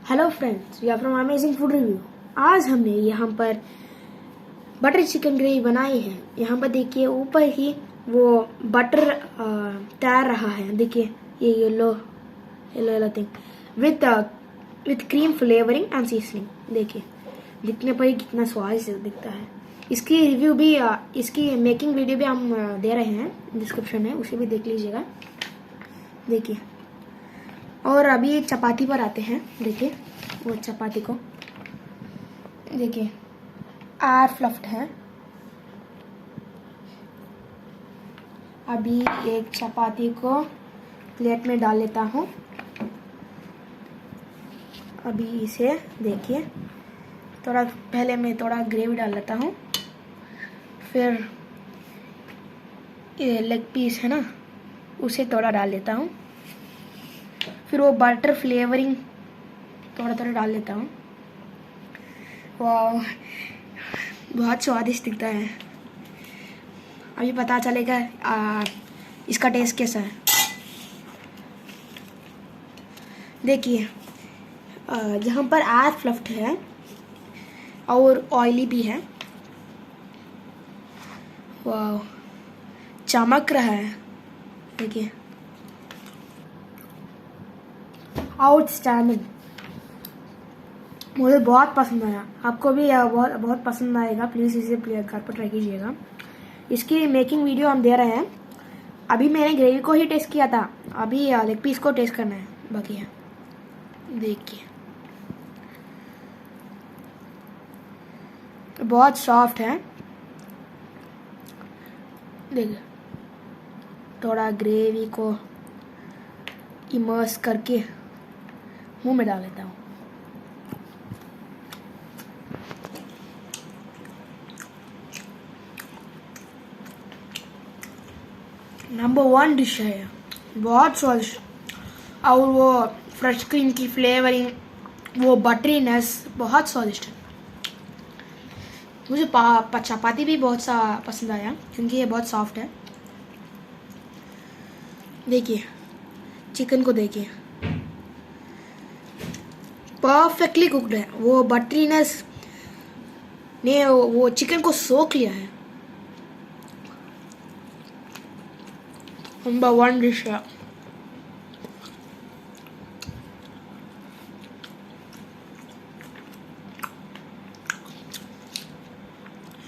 Hello friends, we are from amazing food review. आज हमने यहाँ पर बटर चिकन ग्रेवी बनाई है। यहाँ पर देखिए ऊपर ही वो बटर तैर रहा है। देखिए ये yellow yellow yellow thing with cream flavouring and seasoning. देखिए दिखने पर ही कितना स्वादिष्ट दिखता है। इसकी रिव्यू भी इसकी मेकिंग वीडियो भी हम दे रहे हैं डिस्क्रिप्शन में, उसे भी देख लीजिएगा। देखिए, और अभी चपाती पर आते हैं। देखिए वो चपाती को देखिए एयर फ्लफ्ड है। अभी एक चपाती को प्लेट में डाल लेता हूँ। अभी इसे देखिए थोड़ा पहले मैं थोड़ा ग्रेवी डाल लेता हूँ, फिर ये लेग पीस है ना उसे थोड़ा डाल लेता हूँ, फिर वो बटर फ्लेवरिंग थोड़ा थोड़ा डाल लेता हूँ। वाह, बहुत स्वादिष्ट दिखता है। अभी पता चलेगा इसका टेस्ट कैसा है। देखिए यहाँ पर एयर फ्लफ्ड है और ऑयली भी है। वाह, चमक रहा है। देखिए आउटस्टैंडिंग, मुझे बहुत पसंद आया। आपको भी बहुत बहुत पसंद आएगा। प्लीज़ इसे घर पर ट्राई कीजिएगा। इसकी मेकिंग वीडियो हम दे रहे हैं। अभी मैंने ग्रेवी को ही टेस्ट किया था, अभी लेग पीस को टेस्ट करना है बाकी है। देखिए बहुत सॉफ्ट है। देखिए थोड़ा ग्रेवी को इमर्स करके मुंह में डाल लेता हूँ। नंबर 1 डिश है, बहुत स्वादिष्ट। और वो फ्रेश क्रीम की फ्लेवरिंग, वो बटरीनेस बहुत स्वादिष्ट है। मुझे चपाती भी बहुत सा पसंद आया क्योंकि ये बहुत सॉफ्ट है। देखिए चिकन को देखिए परफेक्टली कुक्ड है। वो बटरीनेस ने वो चिकन को सोख लिया है। नंबर 1 डिश है।